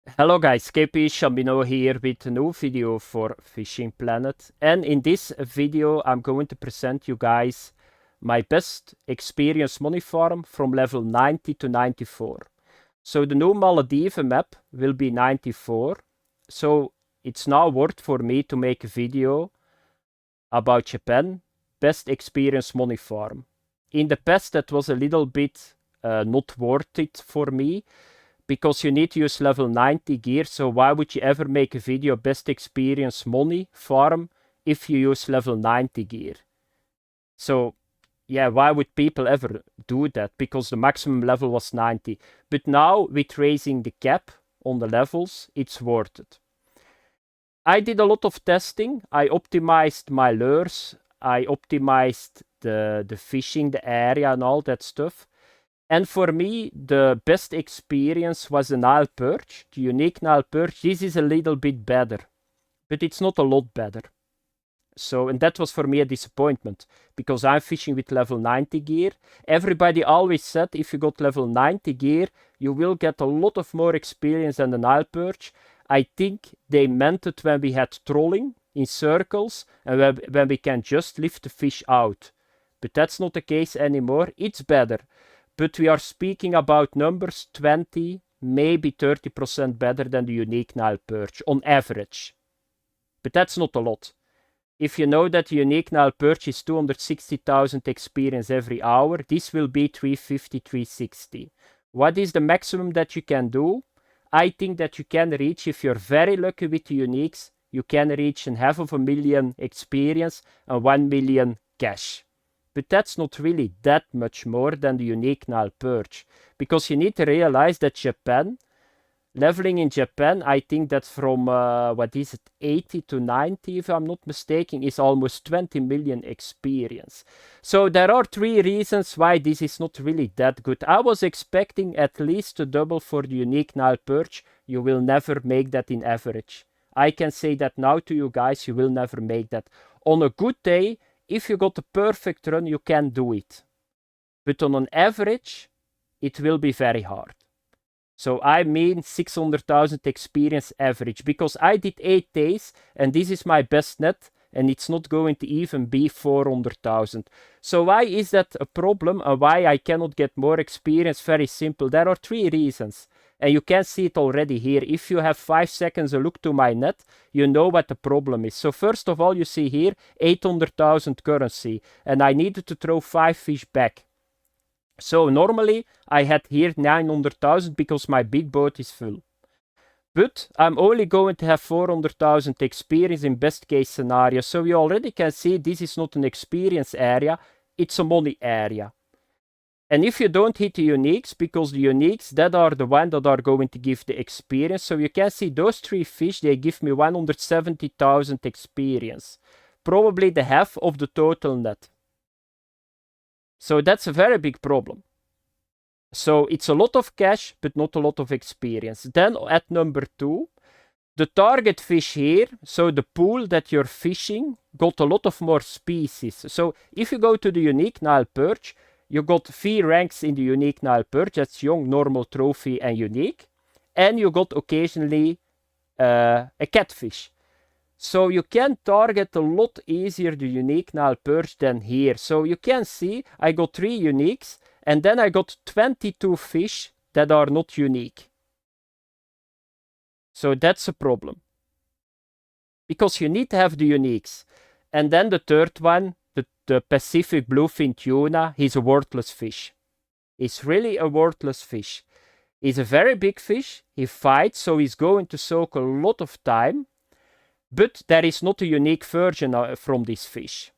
Hello guys, KP Shambino here with a new video for Fishing Planet. And in this video I'm going to present you guys my best experience money farm from level 90 to 94. So the new Maldives map will be 94. So it's now worth for me to make a video about Japan, best experience money farm. In the past that was a little bit not worth it for me, because you need to use level 90 gear, so why would you ever make a video best experience money farm if you use level 90 gear? So yeah, why would people ever do that? Because the maximum level was 90. But now with raising the cap on the levels, it's worth it. I did a lot of testing. I optimized my lures. I optimized the fishing, the area and all that stuff. And for me, the best experience was the Nile perch, the unique Nile perch. This is a little bit better, but it's not a lot better. So, and that was for me a disappointment, because I'm fishing with level 90 gear. Everybody always said if you got level 90 gear, you will get a lot of more experience than the Nile perch. I think they meant it when we had trolling in circles and when we can just lift the fish out. But that's not the case anymore. It's better. But we are speaking about numbers 20, maybe 30% better than the unique Nile perch on average. But that's not a lot. If you know that the unique Nile perch is 260,000 experience every hour, this will be 350, 360. What is the maximum that you can do? I think that you can reach, if you're very lucky with the uniques, you can reach 500,000 experience and 1 million cash. But that's not really that much more than the unique Nile perch. Because you need to realize that Japan, leveling in Japan, I think that from, 80 to 90, if I'm not mistaken, is almost 20 million experience. So there are 3 reasons why this is not really that good. I was expecting at least a double for the unique Nile perch. You will never make that in average. I can say that now to you guys, you will never make that. On a good day, if you got the perfect run, you can do it. But on an average, it will be very hard. So I mean 600,000 experience average, because I did 8 days and this is my best net and it's not going to even be 400,000. So why is that a problem and why I cannot get more experience? Very simple. There are 3 reasons. And you can see it already here. If you have 5 seconds a look to my net, you know what the problem is. So first of all, you see here 800,000 currency. And I needed to throw 5 fish back. So normally I had here 900,000 because my big boat is full. But I'm only going to have 400,000 experience in best case scenario. So you already can see this is not an experience area. It's a money area. And if you don't hit the uniques, because the uniques, that are the ones that are going to give the experience. So you can see those 3 fish, they give me 170,000 experience. Probably the half of the total net. So that's a very big problem. So it's a lot of cash, but not a lot of experience. Then at number 2, the target fish here, so the pool that you're fishing, got a lot of more species. So if you go to the unique Nile perch, you got 3 ranks in the unique Nile perch. That's young, normal, trophy, and unique. And you got occasionally a catfish. So you can target a lot easier the unique Nile perch than here. So you can see I got 3 uniques and then I got 22 fish that are not unique. So that's a problem. Because you need to have the uniques. And then the third one, the Pacific bluefin tuna, he's a worthless fish. He's really a worthless fish. He's a very big fish. He fights, so he's going to soak a lot of time. But there is not a unique version from this fish.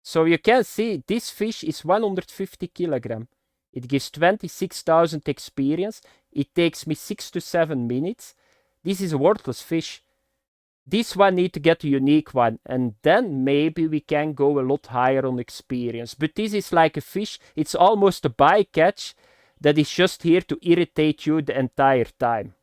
So you can see this fish is 150 kilogram. It gives 26,000 experience. It takes me 6 to 7 minutes. This is a worthless fish. This one need to get a unique one, and then maybe we can go a lot higher on experience. But this is like a fish. It's almost a bycatch that is just here to irritate you the entire time.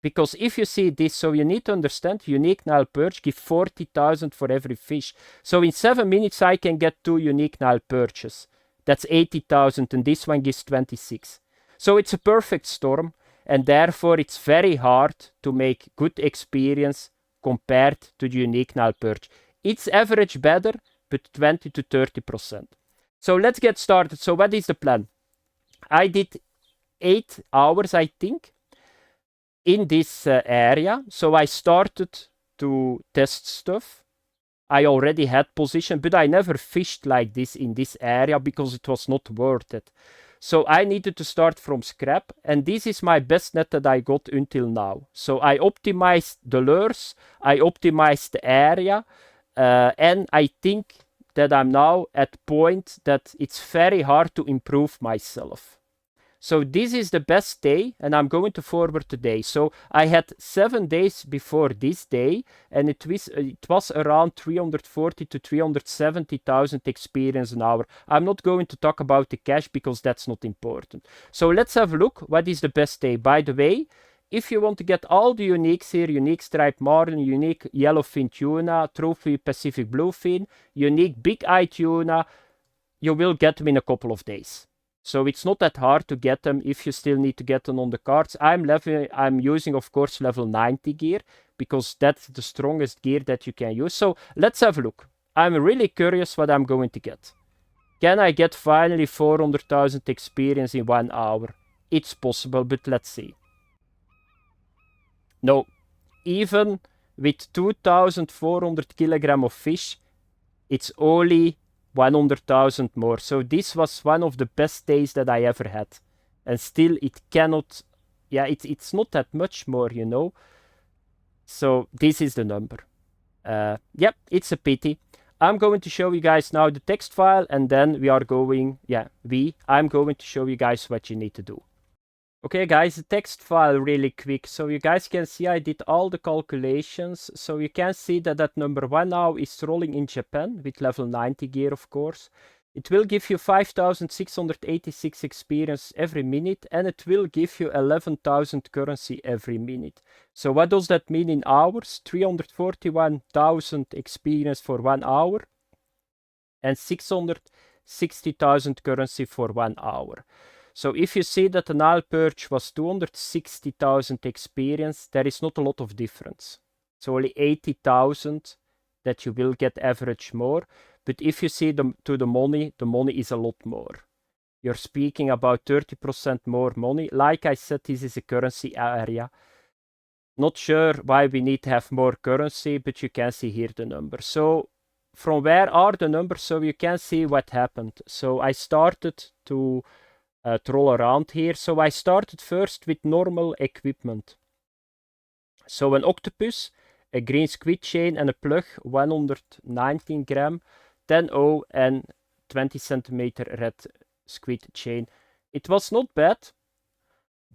Because if you see this, so you need to understand, unique Nile perch give 40,000 for every fish. So in 7 minutes I can get 2 unique Nile perches. That's 80,000 and this one gives 26. So it's a perfect storm. and therefore it's very hard to make good experience compared to the unique null purge. It's average better, but 20 to 30%. So let's get started. So what is the plan? I did 8 hours, I think, in this area. So I started to test stuff. I already had position, but I never fished like this in this area because it was not worth it. So I needed to start from scrap, and this is my best net that I got until now. So I optimized the lures, I optimized the area, and I think that I'm now at point that it's very hard to improve myself. So this is the best day, and I'm going to forward today. So I had 7 days before this day, and it was around 340 to 370,000 experience an hour. I'm not going to talk about the cash because that's not important. So let's have a look. What is the best day? By the way, if you want to get all the uniques here, unique striped marlin, unique yellowfin tuna, trophy Pacific bluefin, unique big-eye tuna, you will get them in a couple of days. So it's not that hard to get them if you still need to get them on the cards. I'm using, of course, level 90 gear because that's the strongest gear that you can use. So let's have a look. I'm really curious what I'm going to get. Can I get finally 400,000 experience in 1 hour? It's possible, but let's see. No, even with 2,400 kilogram of fish, it's only 100,000 more. So this was one of the best days that I ever had. And still it cannot, yeah, it's not that much more, you know. So this is the number. Yep, it's a pity. I'm going to show you guys now the text file, and then we are going, I'm going to show you guys what you need to do. Okay guys, the text file really quick. So you guys can see I did all the calculations. So you can see that number 1 now is rolling in Japan with level 90 gear, of course. It will give you 5,686 experience every minute, and it will give you 11,000 currency every minute. So what does that mean in hours? 341,000 experience for 1 hour and 660,000 currency for 1 hour. So if you see that the null purge was 260,000 experience, there is not a lot of difference. It's only 80,000 that you will get average more. But if you see the money is a lot more. You're speaking about 30% more money. Like I said, this is a currency area. Not sure why we need to have more currency, but you can see here the numbers. So from where are the numbers? So you can see what happened. So I started to troll around here. So I started first with normal equipment. So an octopus, a green squid chain and a plug, 119 gram, 10.0 and 20 centimeter red squid chain. It was not bad,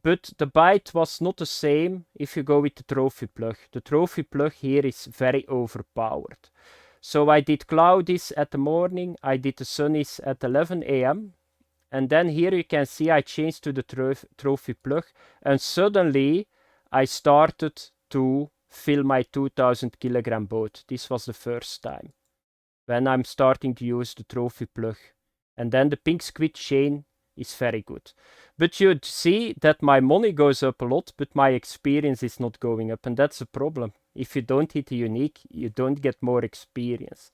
but the bite was not the same if you go with the trophy plug. The trophy plug here is very overpowered. So I did cloudies at the morning, I did the sunnies at 11 AM. And then here you can see I changed to the trophy plug, and suddenly I started to fill my 2,000 kilogram boat. This was the first time when I'm starting to use the trophy plug. And then the pink squid chain is very good. But you'd see that my money goes up a lot, but my experience is not going up, and that's a problem. If you don't hit a unique, you don't get more experience.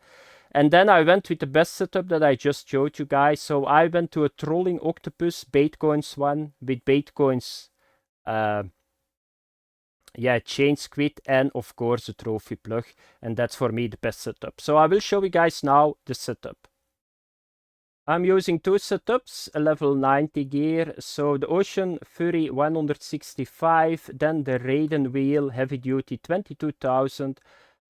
And then I went with the best setup that I just showed you guys. So I went to a trolling octopus bait coins one with bait coins, chain squid, and of course a trophy plug. And that's for me the best setup. So I will show you guys now the setup. I'm using 2 setups, a level 90 gear. So the Ocean Fury 165, then the Raiden wheel heavy duty 22,000.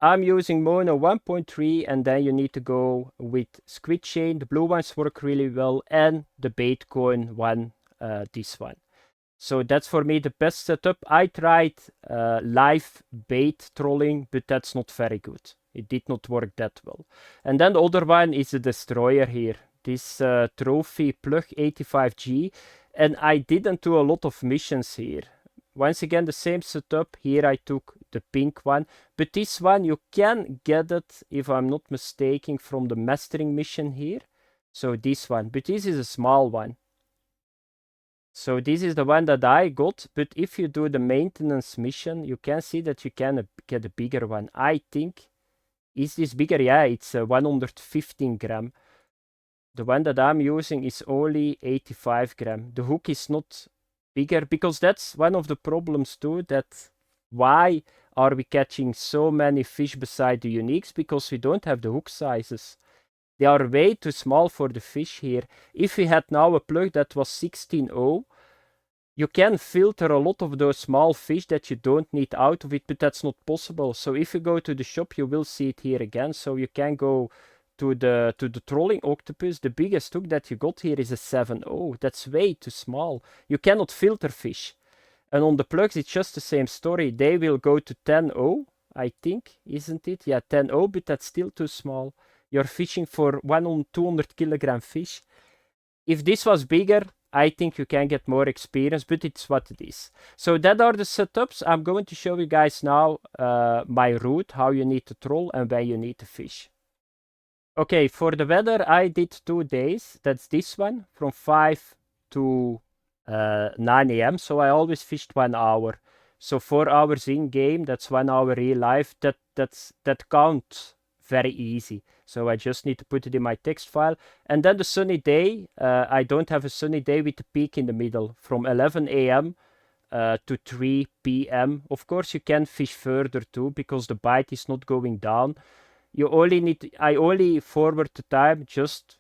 I'm using Mono 1.3, and then you need to go with Squid Chain. The blue ones work really well, and the bait coin one, this one. So that's for me the best setup. I tried live bait trolling, but that's not very good. It did not work that well. And then the other one is the Destroyer here. This trophy plug 85G, and I didn't do a lot of missions here. Once again, the same setup. Here I took the pink one, but this one you can get it, if I'm not mistaken, from the mastering mission here. So this one, but this is a small one. So this is the one that I got, but if you do the maintenance mission, you can see that you can get a bigger one. I think, is this bigger? Yeah, it's 115 gram. The one that I'm using is only 85 gram. The hook is not bigger, because that's one of the problems too, that why are we catching so many fish beside the uniques? Because we don't have the hook sizes. They are way too small for the fish here. If we had now a plug that was 16.0, you can filter a lot of those small fish that you don't need out of it, but that's not possible. So if you go to the shop, you will see it here again. So you can go to the trolling octopus. The biggest hook that you got here is a 7.0. That's way too small. You cannot filter fish. And on the plugs, it's just the same story. They will go to 10.0, I think, isn't it? Yeah, 10.0, but that's still too small. You're fishing for 200 kilogram fish. If this was bigger, I think you can get more experience, but it's what it is. So that are the setups. I'm going to show you guys now my route, how you need to troll and when you need to fish. Okay, for the weather, I did 2 days. That's this one, from 5 to 9 a.m. So I always fished 1 hour. So 4 hours in game, that's 1 hour real life. That counts very easy. So I just need to put it in my text file. And then the sunny day, I don't have a sunny day with a peak in the middle, from 11 a.m. To 3 p.m. Of course, you can fish further too, because the bite is not going down. You only need, I only forward the time, just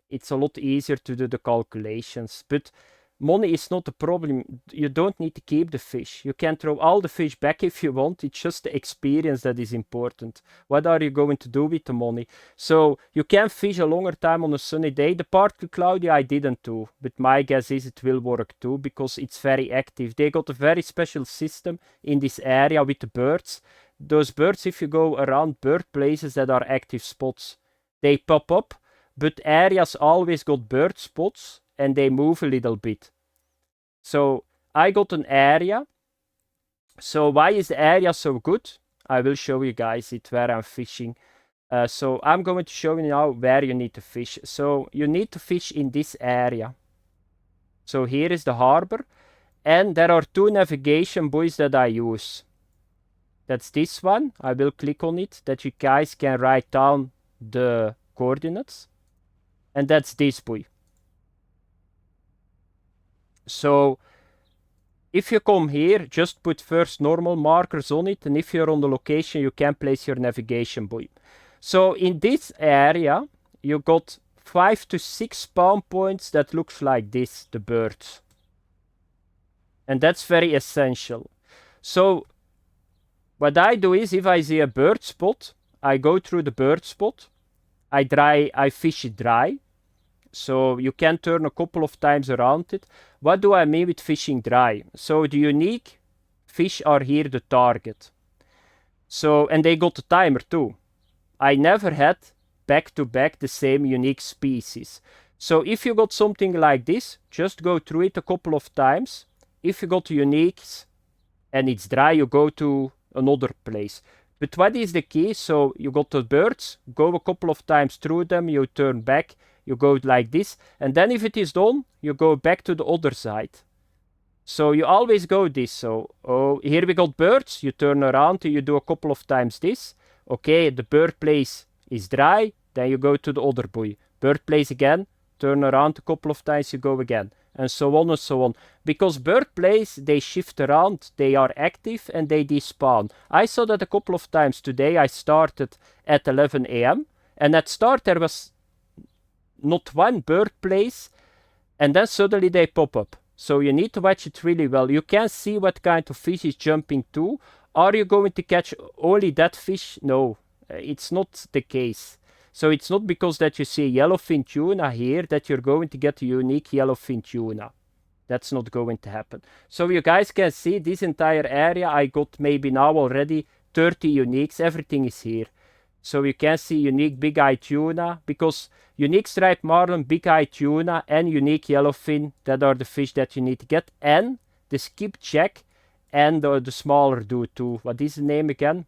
it's a lot easier to do the calculations. But money is not a problem. You don't need to keep the fish. You can throw all the fish back if you want. It's just the experience that is important. What are you going to do with the money? So you can fish a longer time on a sunny day. The part to cloudy I didn't do, but my guess is it will work too, because it's very active. They got a very special system in this area with the birds. Those birds, if you go around bird places that are active spots, they pop up, but areas always got bird spots and they move a little bit. So I got an area. So why is the area so good? I will show you guys it where I'm fishing. So I'm going to show you now where you need to fish. So you need to fish in this area. So here is the harbor, and there are 2 navigation buoys that I use. That's this one. I will click on it, that you guys can write down the coordinates. And that's this buoy. So if you come here, just put first normal markers on it, and if you're on the location, you can place your navigation buoy. So in this area, you got 5 to 6 spawn points that looks like this, the birds. And that's very essential. So what I do is, if I see a bird spot, I go through the bird spot, I fish it dry. So you can turn a couple of times around it. What do I mean with fishing dry? So the unique fish are here the target. So, and they got the timer too. I never had back to back the same unique species. So if you got something like this, just go through it a couple of times. If you got uniques and it's dry, you go to another place. But what is the key? So you got the birds, go a couple of times through them, you turn back, you go like this, and then if it is done, you go back to the other side. So you always go this. So, oh, here we got birds, you turn around, you do a couple of times this. Okay, the bird place is dry, then you go to the other buoy. Bird place again, turn around a couple of times, you go again. And so on and so on. Because bird plays, they shift around, they are active, and they despawn. I saw that a couple of times today. I started at 11 a.m. and at start there was not one bird place, and then suddenly they pop up. So you need to watch it really well. You can see what kind of fish is jumping to. Are you going to catch only that fish? No, it's not the case. So it's not because that you see yellowfin tuna here that you're going to get a unique yellowfin tuna. That's not going to happen. So you guys can see this entire area. I got maybe now already 30 uniques. Everything is here. So you can see unique big-eye tuna, because unique striped marlin, big-eye tuna, and unique yellowfin, that are the fish that you need to get. And the skipjack and the smaller dude too. What is the name again?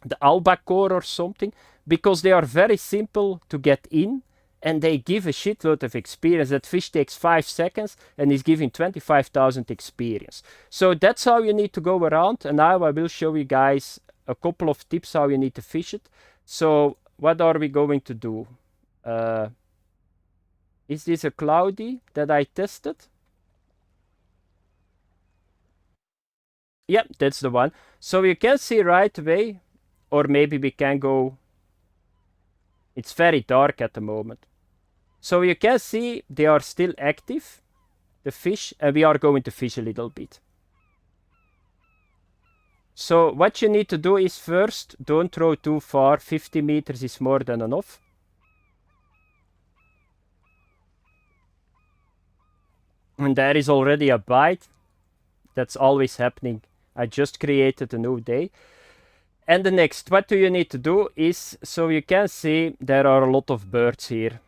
The albacore or something. Because they are very simple to get in, and they give a shitload of experience. That fish takes 5 seconds and is giving 25,000 experience. So that's how you need to go around, and now I will show you guys a couple of tips how you need to fish it. So what are we going to do? Is this a cloudy that I tested? Yep, that's the one. So you can see right away, or maybe we can go, it's very dark at the moment. So you can see they are still active, the fish, and we are going to fish a little bit. So what you need to do is first, don't throw too far, 50 meters is more than enough. And there is already a bite. That's always happening. I just created a new day. And the next, what do you need to do is, so you can see there are a lot of birds here.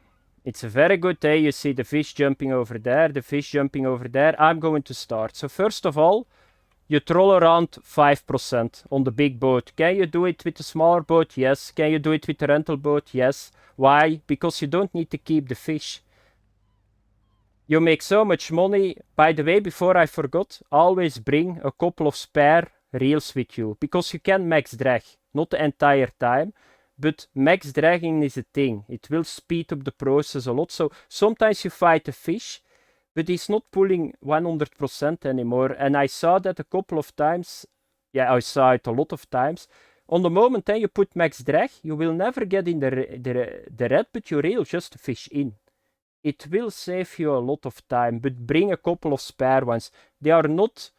It's a very good day. You see the fish jumping over there, the fish jumping over there. I'm going to start. So first of all, you troll around 5% on the big boat. Can you do it with a smaller boat? Yes. Can you do it with a rental boat? Yes. Why? Because you don't need to keep the fish. You make so much money. By the way, before I forgot, always bring a couple of spare reels with you, because you can max drag, not the entire time, but max dragging is a thing. It will speed up the process a lot. So sometimes you fight a fish, but he's not pulling 100% anymore. And I saw that a couple of times. Yeah, I saw it a lot of times. On the moment then you put max drag, you will never get in the red, but you reel just to fish in. It will save you a lot of time, but bring a couple of spare ones. They are not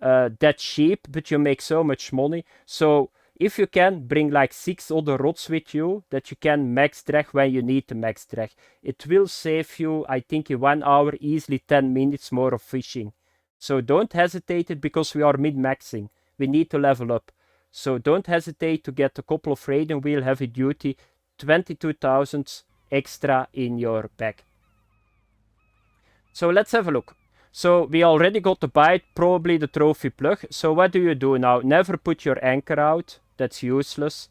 that cheap, but you make so much money. So if you can, bring like 6 other rods with you that you can max drag when you need to max drag. It will save you, I think, in 1 hour easily 10 minutes more of fishing. So don't hesitate it, because we are mid-maxing. We need to level up. So don't hesitate to get a couple of Raiden Wheel heavy duty, 22,000 extra in your bag. So let's have a look. So we already got the bite, probably the trophy plug. So what do you do now? Never put your anchor out. That's useless.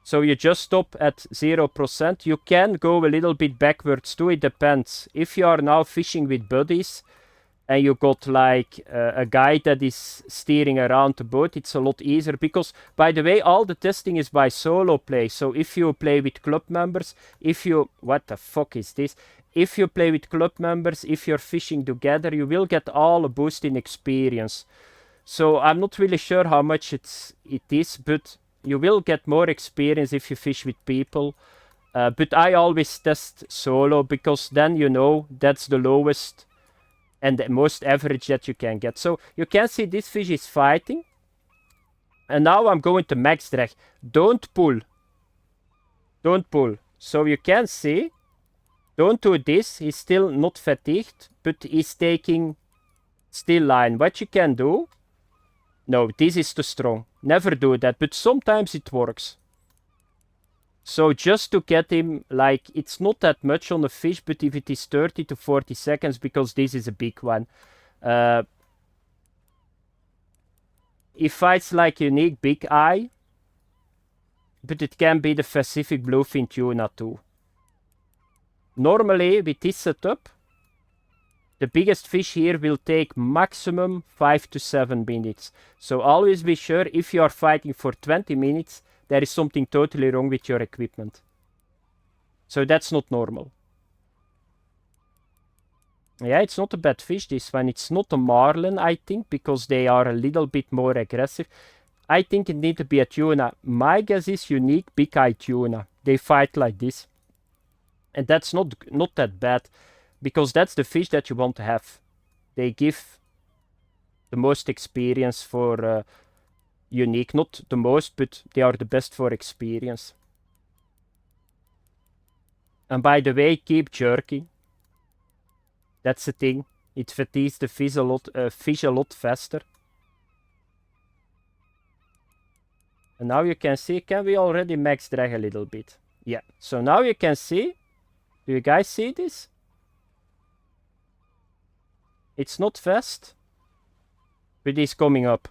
So you just stop at 0%. You can go a little bit backwards too. It depends. If you are now fishing with buddies and you got like a guy that is steering around the boat, it's a lot easier. Because, by the way, all the testing is by solo play. So if you play with club members, what the fuck is this? If you play with club members, if you're fishing together, you will get all a boost in experience. So I'm not really sure how much it is, but you will get more experience if you fish with people. But I always test solo, because then you know that's the lowest and the most average that you can get. So you can see this fish is fighting. And now I'm going to max drag. Don't pull. Don't pull. So you can see, don't do this. He's still not fatigued, but he's taking still line. What you can do, no, this is too strong. Never do that, but sometimes it works. So just to get him, like, it's not that much on the fish, but if it is 30 to 40 seconds, because this is a big one. He fights like unique big eye, but it can be the Pacific bluefin tuna too. Normally, with this setup, the biggest fish here will take maximum 5 to 7 minutes. So always be sure, if you are fighting for 20 minutes, there is something totally wrong with your equipment. So that's not normal. Yeah, it's not a bad fish, this one. It's not a marlin, I think, because they are a little bit more aggressive. I think it needs to be a tuna. My guess is unique big eye tuna. They fight like this. And that's not that bad, because that's the fish that you want to have. They give the most experience for unique. Not the most, but they are the best for experience. And by the way, keep jerking. That's the thing. It fatigues the fish a lot faster. And now you can see, can we already max drag a little bit? Yeah, so now you can see, do you guys see this? It's not fast, but it's coming up.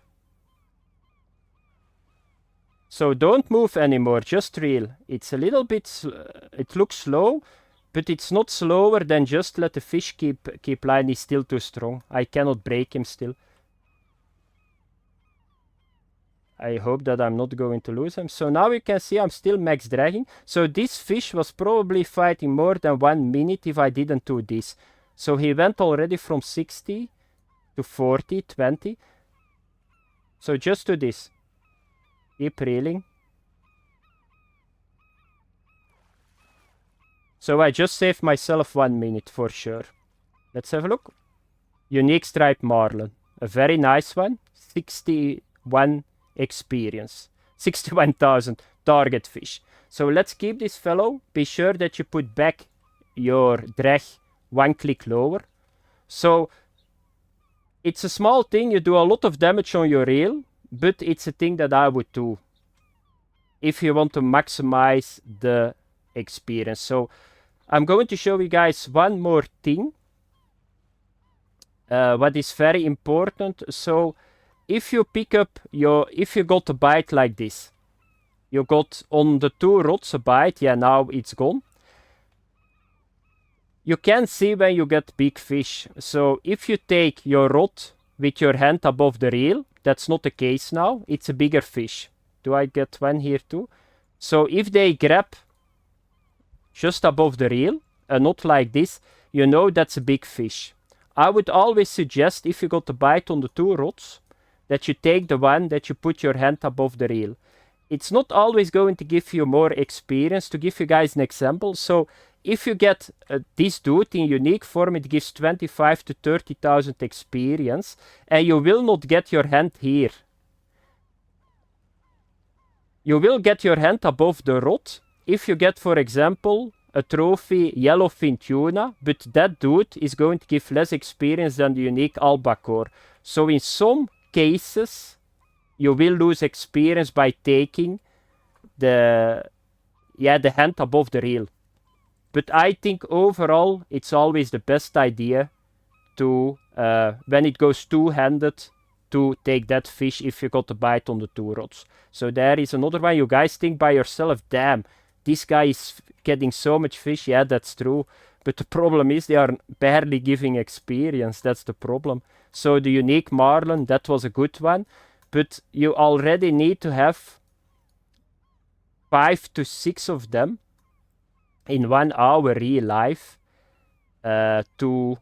So don't move anymore, just reel. It's a little bit, it looks slow, but it's not slower than just let the fish keep line. He's still too strong. I cannot break him still. I hope that I'm not going to lose him. So now you can see I'm still max dragging. So this fish was probably fighting more than 1 minute if I didn't do this. So he went already from 60 to 40, 20. So just do this. Keep reeling. So I just saved myself 1 minute for sure. Let's have a look. Unique striped marlin. A very nice one. 61 experience. 61,000 target fish. So let's keep this fellow. Be sure that you put back your drag 1 click lower. So it's a small thing. You do a lot of damage on your reel, but it's a thing that I would do if you want to maximize the experience. So I'm going to show you guys one more thing. What is very important. So if you pick up if you got a bite like this, you got on the 2 rods a bite, yeah, now it's gone. You can see when you get big fish. So if you take your rod with your hand above the reel, that's not the case now. It's a bigger fish. Do I get one here too? So if they grab just above the reel, and not like this, you know that's a big fish. I would always suggest, if you got a bite on the 2 rods, that you take the one that you put your hand above the reel. It's not always going to give you more experience. To give you guys an example, so if you get this dude in unique form, it gives 25 to 30,000 experience, and you will not get your hand here. You will get your hand above the rod if you get, for example, a trophy yellowfin tuna, but that dude is going to give less experience than the unique albacore. So in some cases, you will lose experience by taking the hand above the reel. But I think overall, it's always the best idea to, when it goes two-handed, to take that fish if you got a bite on the 2 rods. So there is another one. You guys think by yourself, damn, this guy is getting so much fish. Yeah, that's true. But the problem is they are barely giving experience. That's the problem. So the unique marlin, that was a good one. But you already need to have 5 to 6 of them in 1 hour real life to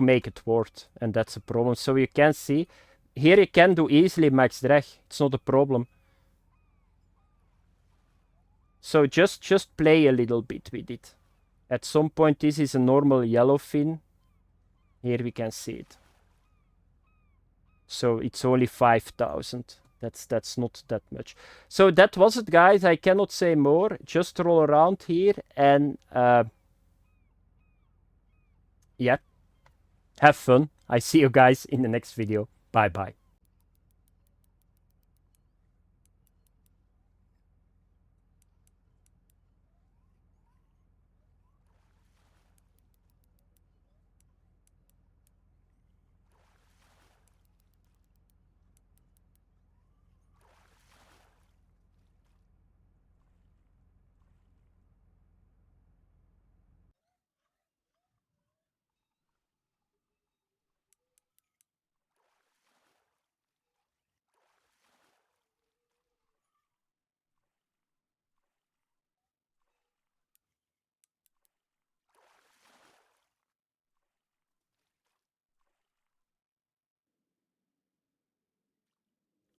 make it worth, and that's a problem. So you can see here you can do easily max drag. It's not a problem. So just play a little bit with it. At some point this is a normal yellowfin. Here we can see it. So it's only 5,000. That's not that much. So that was it, guys. I cannot say more. Just roll around here and yeah, have fun. I see you guys in the next video. Bye bye.